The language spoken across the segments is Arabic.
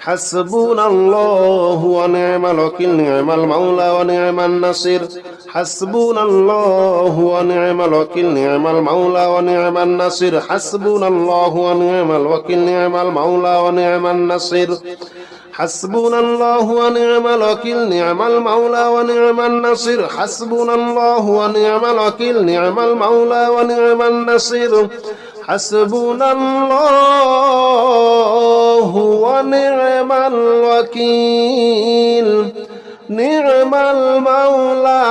حسبنا الله ونعم الوكيل نعم المولى ونعم النصير حسبنا الله ونعم الوكيل نعم المولى ونعم النصير حسبنا الله ونعم الوكيل نعم المولى ونعم النصير حسبنا الله ونعم الوكيل نعم المولى ونعم النصير حسبنا الله ونعم الوكيل نعم المولى ونعم النصير حسبنا الله ونعم الوكيل نعم المولى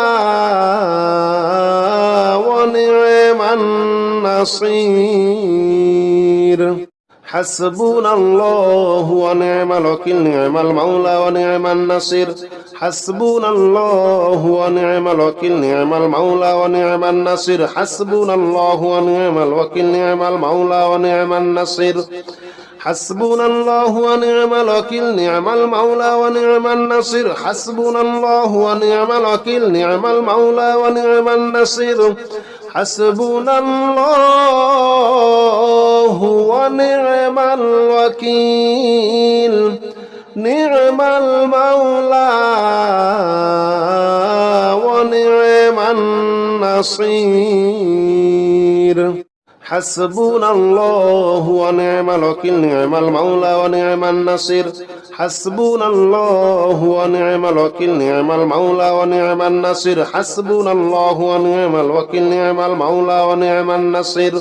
ونعم النصير حسبنا الله ونعم الوكيل نعم المولى ونعم النصير حسبنا الله ونعم الوكيل نعم المولى ونعم النصير حسبنا الله ونعم الوكيل نعم المولى ونعم النصير حسبنا الله ونعم الوكيل نعم المولى ونعم النصير حسبنا الله ونعم الوكيل نعم المولى ونعم النصير حسبنا الله ونعم الوكيل نعم المولى ونعم النصير حسبنا الله ونعم الوكيل نعم المولى ونعم النصير حسبنا الله ونعم الوكيل نعم المولى ونعم النصير حسبنا الله ونعم الوكيل نعم المولى ونعم النصير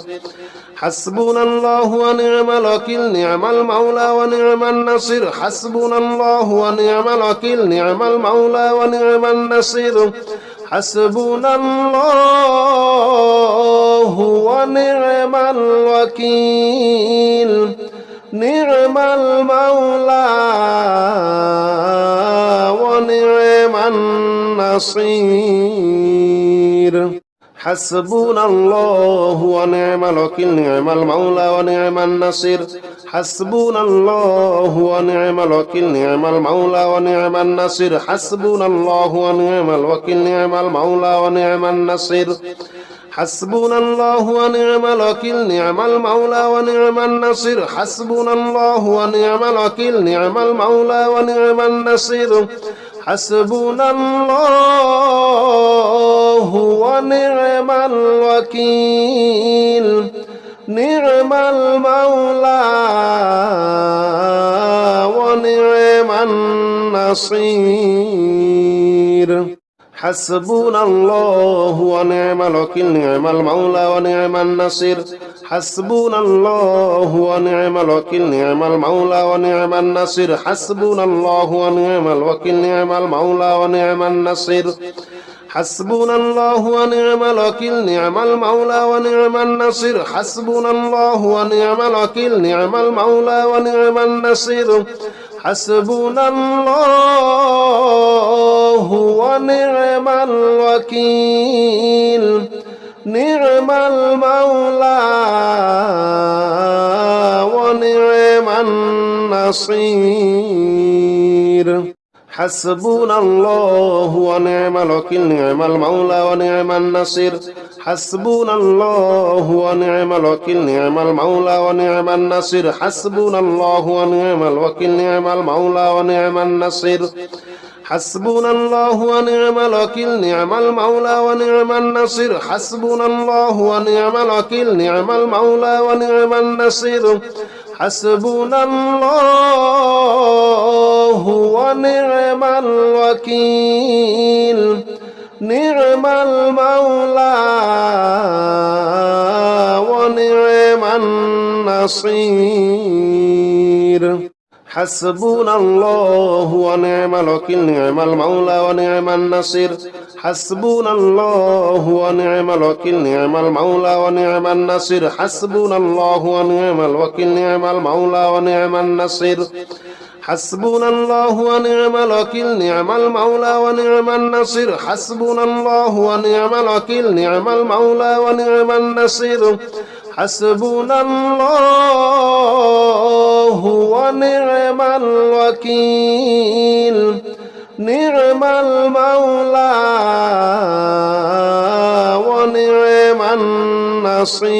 حسبنا الله ونعم الوكيل نعم المولى ونعم النصير حسبنا الله ونعم الوكيل نعم المولى ونعم النصير حسبنا الله ونعم الوكيل نعم المولى ونعم النصير حسبنا الله ونعم الوكيل نعم المولى ونعم النصير حسبنا الله ونعم الوكيل نعم المولى ونعم النصير حسبنا الله ونعم الوكيل نعم المولى ونعم النصير حسبنا الله ونعم الوكيل نعم المولى ونعم النصير حسبنا الله ونعم الوكيل نعم المولى ونعم النصير حسبنا الله ونعم الوكيل نعم المولى ونعم النصير حسبنا الله ونعم الوكيل نعم المولى ونعم النصير حسبنا الله ونعم الوكيل نعم المولى ونعم النصير حسبنا الله ونعم الوكيل نعم المولى ونعم النصير حسبنا الله ونعم الوكيل نعم المولى ونعم النصير حسبنا الله ونعم الوكيل نعم المولى ونعم النصير حسبنا الله ونعم الوكيل نعم المولى ونعم النصير حسبنا الله ونعم الوكيل نعم المولى ونعم النصير حسبنا الله ونعم الوكيل نعم المولى ونعم النصير حسبنا الله ونعم الوكيل نعم المولى ونعم النصير حسبنا الله ونعم الوكيل نعم المولى ونعم النصير حسبنا الله ونعم الوكيل نعم المولى ونعم النصير حسبنا الله ونعم الوكيل نعم المولى ونعم النصير حسبنا الله ونعم الوكيل نعم المولى ونعم النصير حسبنا الله ونعم الوكيل نعم المولى ونعم النصير حسبنا الله ونعم الوكيل نعم المولى ونعم النصير حسبنا الله ونعم الوكيل نعم المولى ونعم النصير حسبنا الله ونعم الوكيل نعم المولى ونعم النصير حسبنا الله ونعم الوكيل نعم المولى ونعم النصير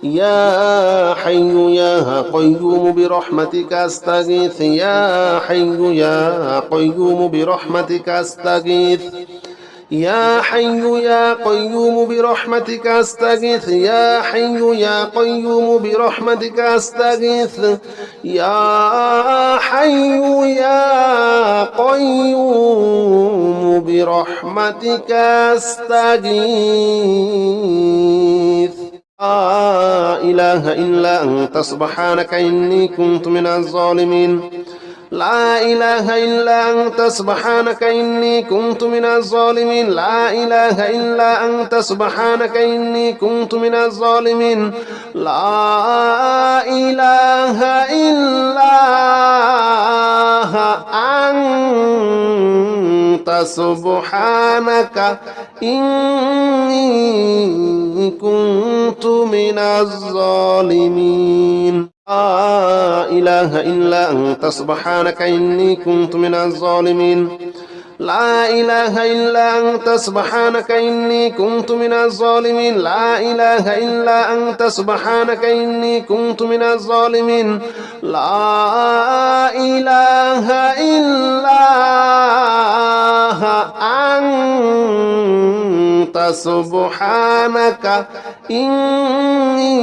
يا حي يا قيوم برحمتك أستغيث يا حي يا قيوم برحمتك أستغيث يا حي يا قيوم برحمتك أستغيث يا حي يا قيوم برحمتك أستغيث يا حي يا قيوم برحمتك أستغيث لا إله إلا أنت سبحانك إني كنت من الظالمين لا إله إلا أنت سبحانك إني كنت من الظالمين لا إله إلا أنت سبحانك إني كنت من الظالمين لا إله إلا أنت سبحانك إني كنت من الظالمين لا إله إلا أنت سبحانك إني كنت من الظالمين لا إله إلا أنت سبحانك إني كنت من الظالمين لا إله إلا أنت سبحانك إني كنت من الظالمين لا إله إلا أنت سبحانك إني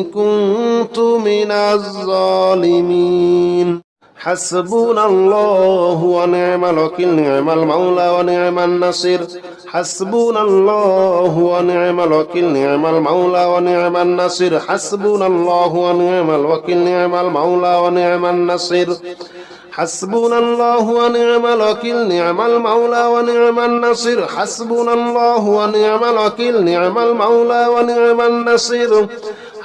كنت من الظالمين حسبنا الله ونعم الوكيل نعم المولى ونعم النصير حسبنا الله ونعم الوكيل نعم المولى ونعم النصير حسبنا الله ونعم الوكيل نعم المولى ونعم النصير حسبنا الله ونعم الوكيل نعم المولى ونعم النصير حسبنا الله ونعم الوكيل نعم المولى ونعم النصير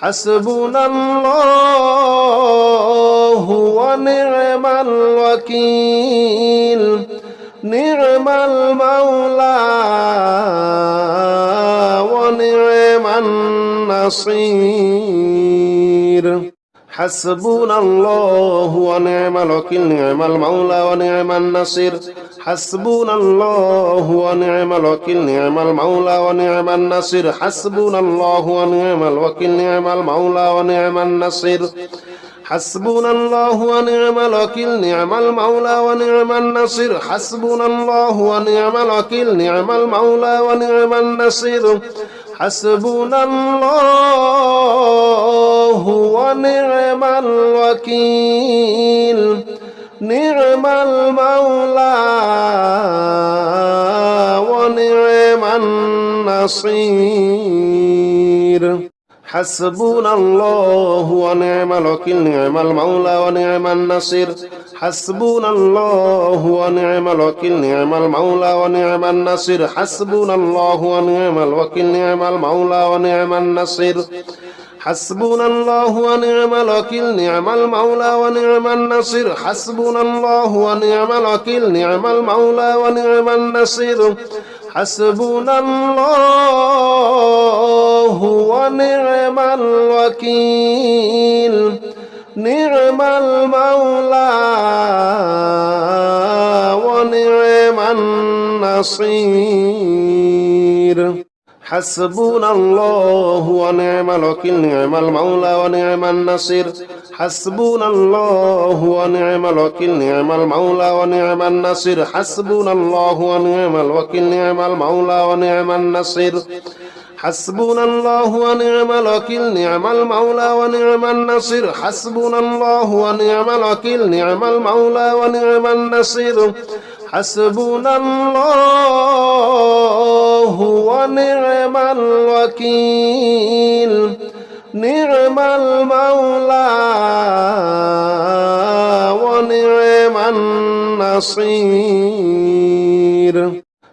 حسبنا الله ونعم الوكيل نعم المولى ونعم النصير حسبنا الله ونعم الوكيل نعم المولى ونعم النصير حسبنا الله ونعم الوكيل نعم المولى ونعم النصير حسبنا الله ونعم الوكيل نعم المولى ونعم النصير حسبنا الله ونعم الوكيل نعم المولى ونعم النصير حسبنا الله ونعم الوكيل نعم المولى ونعم النصير حسبنا الله ونعم الوكيل نعم المولى ونعم النصير حسبنا الله ونعم الوكيل نعم المولى ونعم النصير حسبنا الله ونعم الوكيل نعم المولى ونعم النصير حسبنا الله ونعم الوكيل نعم المولى ونعم النصير حسبنا الله ونعم الوكيل نعم المولى ونعم النصير حسبنا الله ونعم الوكيل نعم المولى ونعم النصير حسبنا الله ونعم الوكيل نعم المولى ونعم النصير حسبنا الله ونعم الوكيل نعم المولى ونعم النصير حسبنا الله ونعم الوكيل نعم المولى ونعم النصير حسبنا الله ونعم الوكيل نعم المولى ونعم النصير حسبنا الله ونعم الوكيل نعم المولى ونعم النصير حسبنا الله ونعم الوكيل نعم المولى ونعم النصير حسبنا الله ونعم الوكيل نعم المولى ونعم النصير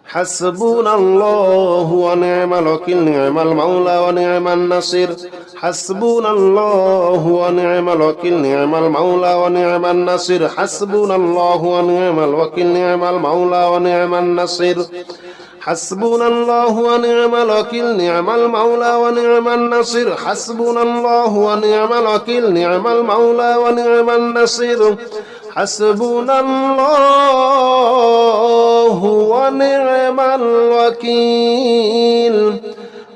حسبنا الله ونعم الوكيل نعم المولى ونعم النصير حسبنا الله ونعم الوكيل نعم المولى ونعم النصير حسبنا الله ونعم الوكيل نعم المولى ونعم النصير حسبنا الله ونعم الوكيل نعم المولى ونعم النصير حسبنا الله ونعم الوكيل نعم المولى ونعم النصير حسبنا الله ونعم الوكيل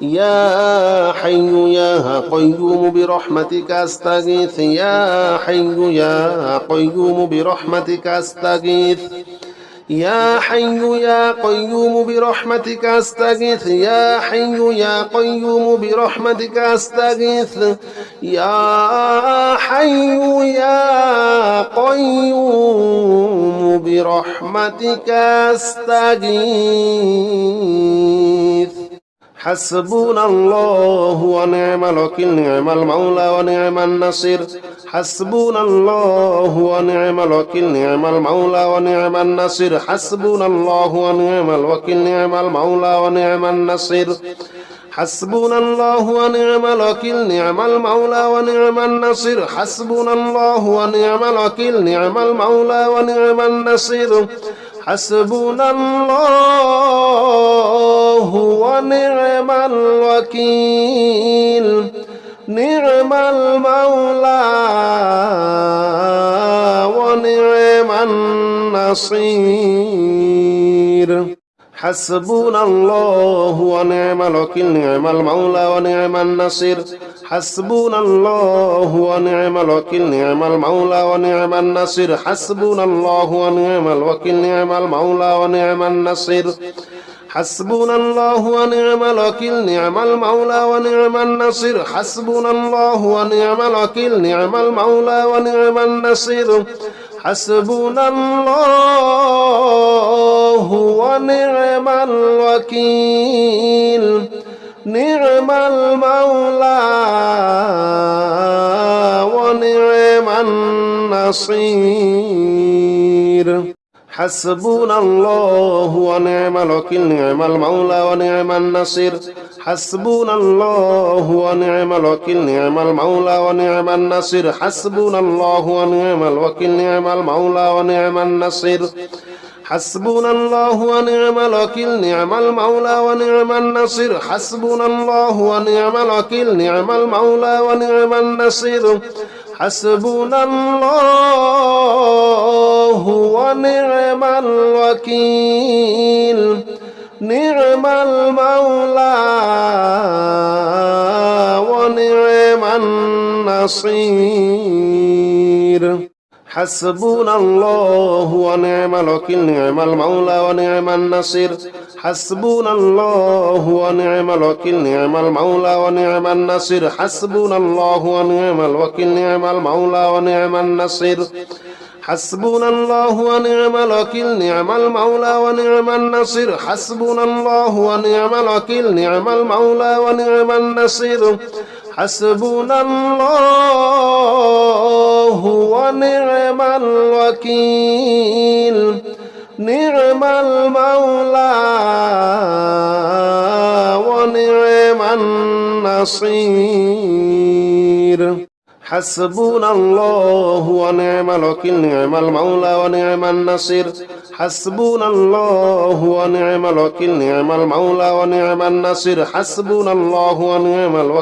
يا حي يا قيوم برحمتك أستغيث يا حي يا قيوم برحمتك أستغيث يا حي يا قيوم برحمتك أستغيث يا حي يا قيوم برحمتك أستغيث يا حي يا قيوم برحمتك أستغيث حسبنا الله ونعم الوكيل نعم المولى ونعم النصير حسبنا الله ونعم الوكيل نعم المولى ونعم النصير حسبنا الله ونعم الوكيل نعم المولى ونعم النصير حسبنا الله ونعم الوكيل نعم المولى ونعم النصير حسبنا الله ونعم الوكيل نعم المولى ونعم النصير حسبنا الله ونعم الوكيل نعم المولى ونعم النصير حسبنا الله ونعم الوكيل نعم المولى ونعم النصير حسبنا الله ونعم الوكيل نعم المولى ونعم النصير حسبنا الله ونعم الوكيل نعم المولى ونعم النصير حسبنا الله ونعم الوكيل نعم المولى ونعم النصير حسبنا الله ونعم الوكيل نعم المولى ونعم النصير حسبنا الله ونعم الوكيل نعم المولى ونعم النصير حسبنا الله ونعم الوكيل نعم المولى ونعم النصير حسبنا الله ونعم الوكيل نعم المولى ونعم النصير حسبنا الله ونعم الوكيل نعم المولى ونعم النصير حسبنا الله ونعم الوكيل نعم المولى ونعم النصير حسبنا الله ونعم الوكيل نعم المولى ونعم النصير حسبنا الله ونعم الوكيل نعم المولى ونعم النصير حسبنا الله ونعم الوكيل نعم المولى ونعم النصير حسبنا الله ونعم الوكيل نعم المولى ونعم النصير حسبنا الله ونعم الوكيل نعم المولى ونعم النصير حسبنا الله ونعم الوكيل نعم المولى ونعم النصير حسبنا الله ونعم الوكيل نعم المولى ونعم النصير حسبنا الله ونعم الوكيل نعم المولى ونعم النصير حسبنا الله ونعم الوكيل نعم المولى ونعم النصير حسبنا الله ونعم الوكيل نعم المولى ونعم النصير حسبنا الله ونعم الوكيل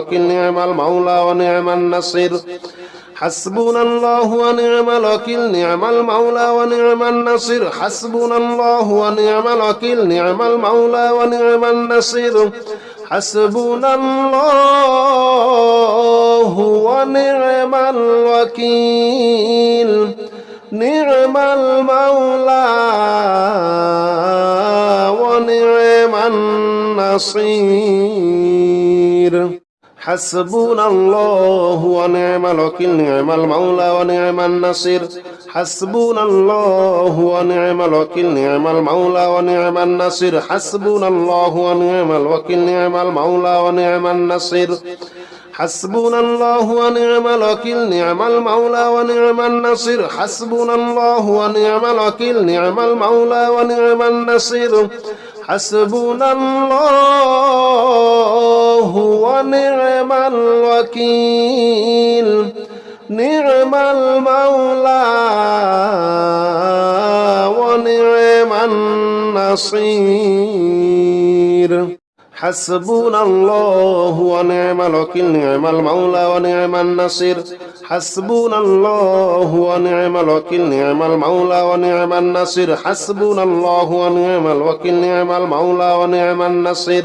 نعم المولى ونعم النصير حسبنا الله ونعم الوكيل نعم المولى ونعم النصير حسبنا الله ونعم الوكيل نعم المولى ونعم النصير حسبنا الله ونعم الوكيل نعم المولى ونعم النصير حسبنا الله ونعم الوكيل نعم المولى ونعم النصير حسبنا الله ونعم الوكيل نعم المولى ونعم النصير حسبنا الله ونعم الوكيل نعم المولى ونعم النصير حسبنا الله ونعم الوكيل نعم المولى ونعم النصير حسبنا الله ونعم الوكيل نعم المولى ونعم النصير حسبنا الله ونعم الوكيل نعم المولى ونعم النصير حسبنا الله ونعم الوكيل نعم المولى ونعم النصير حسبنا الله ونعم الوكيل نعم المولى ونعم النصير حسبنا الله ونعم الوكيل نعم المولى ونعم النصير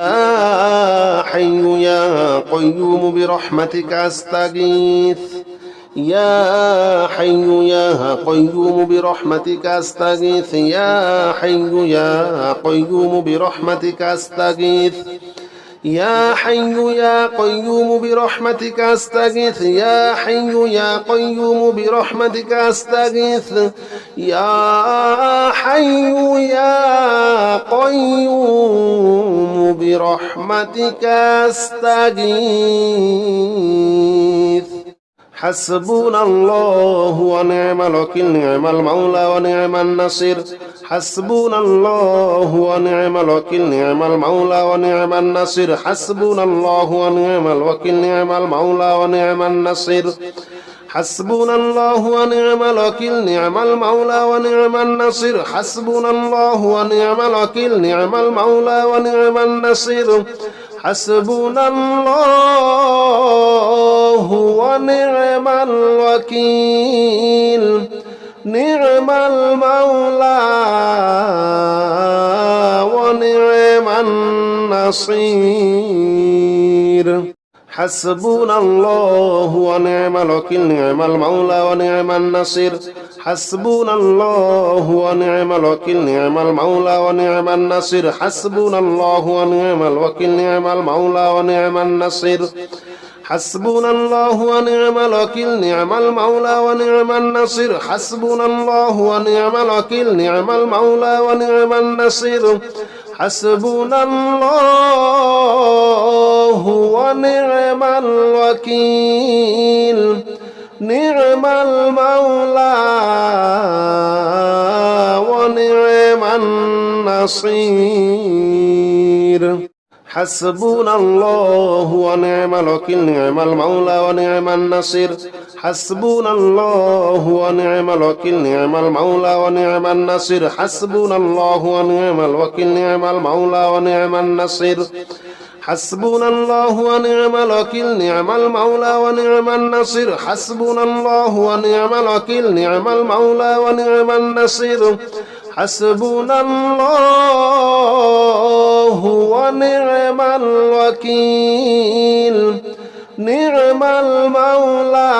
يا حي يا قيوم برحمتك أستغيث يا حي يا قيوم برحمتك أستغيث يا حي يا قيوم برحمتك أستغيث يا حي يا قيوم برحمتك أستغيث يا حي يا قيوم برحمتك أستغيث يا حي يا قيوم برحمتك أستغيث حسبنا الله ونعم الوكيل نعم المولى ونعم النصير حسبنا الله ونعم الوكيل نعم المولى ونعم النصير حسبنا الله ونعم الوكيل نعم المولى ونعم النصير حسبنا الله ونعم الوكيل نعم المولى ونعم النصير حسبنا الله ونعم الوكيل نعم المولى ونعم النصير حسبنا الله ونعم الوكيل نعم المولى ونعم النصير حسبنا الله ونعم الوكيل نعم المولى ونعم النصير حسبنا الله ونعم الوكيل نعم المولى ونعم النصير حسبنا الله ونعم الوكيل نعم المولى ونعم النصير حسبنا الله ونعم الوكيل نعم المولى ونعم النصير حسبنا الله ونعم الوكيل نعم المولى ونعم النصير حسبنا الله ونعم الوكيل نعم المولى ونعم النصير حسبنا الله ونعم الوكيل نعم المولى ونعم النصير حسبنا الله ونعم الوكيل نعم المولى ونعم النصير حسبنا الله ونعم الوكيل نعم المولى ونعم النصير حسبنا الله ونعم الوكيل نعم المولى ونعم النصير حسبنا الله ونعم الوكيل نعم المولى ونعم النصير حسبنا الله ونعم الوكيل نعم المولى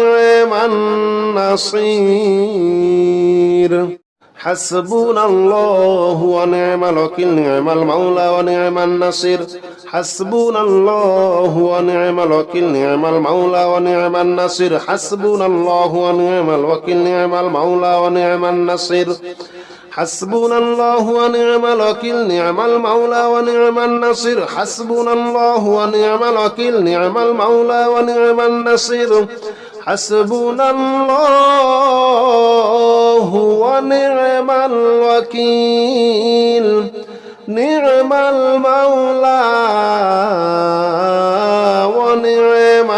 ونعم النصير حسبنا الله ونعم الوكيل نعم المولى ونعم النصير حسبنا الله ونعم الوكيل نعم المولى ونعم النصير حسبنا الله ونعم الوكيل نعم المولى ونعم النصير حسبنا الله ونعم الوكيل نعم المولى ونعم النصير حسبنا الله ونعم الوكيل نعم المولى ونعم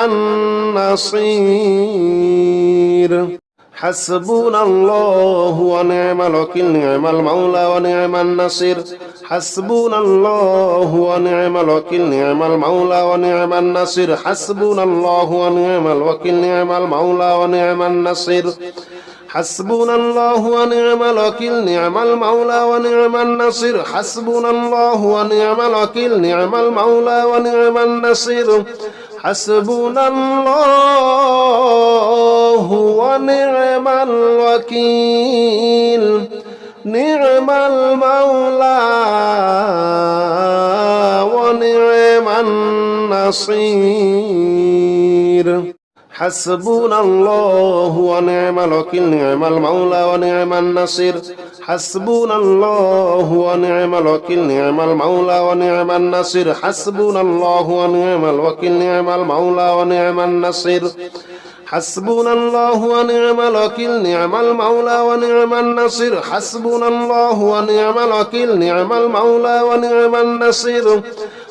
النصير حسبنا الله ونعم الوكيل نعم المولى ونعم النصير حسبنا الله ونعم الوكيل نعم المولى ونعم النصير حسبنا الله ونعم الوكيل نعم المولى ونعم النصير حسبنا الله ونعم الوكيل نعم المولى ونعم النصير حسبنا الله ونعم الوكيل نعم المولى ونعم النصير حسبنا الله ونعم الوكيل نعم المولى ونعم النصير حسبنا الله ونعم الوكيل نعم المولى ونعم النصير حسبنا الله ونعم الوكيل نعم المولى ونعم النصير حسبنا الله ونعم الوكيل نعم المولى ونعم النصير حسبنا الله ونعم الوكيل نعم المولى ونعم النصير حسبنا الله ونعم الوكيل نعم المولى ونعم النصير حسبنا الله ونعم الوكيل نعم المولى ونعم النصير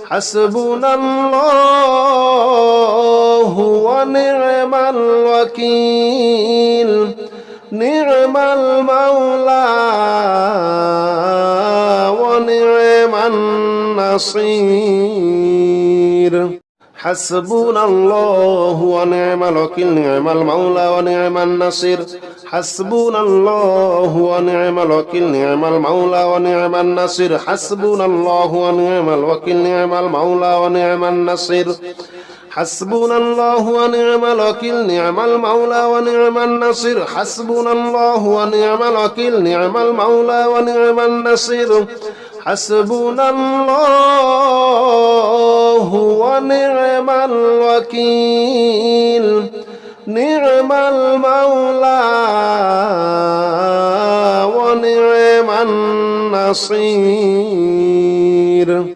حسبنا الله ونعم الوكيل نعم المولى ونعم النصير حسبنا الله ونعم الوكيل نعم المولى ونعم النصير حسبنا الله ونعم الوكيل نعم المولى ونعم النصير حسبنا الله ونعم الوكيل نعم المولى ونعم النصير حسبنا الله ونعم الوكيل نعم المولى ونعم النصير حسبنا الله ونعم الوكيل نعم المولى ونعم النصير حسبنا الله ونعم الوكيل نعم المولى ونعم النصير.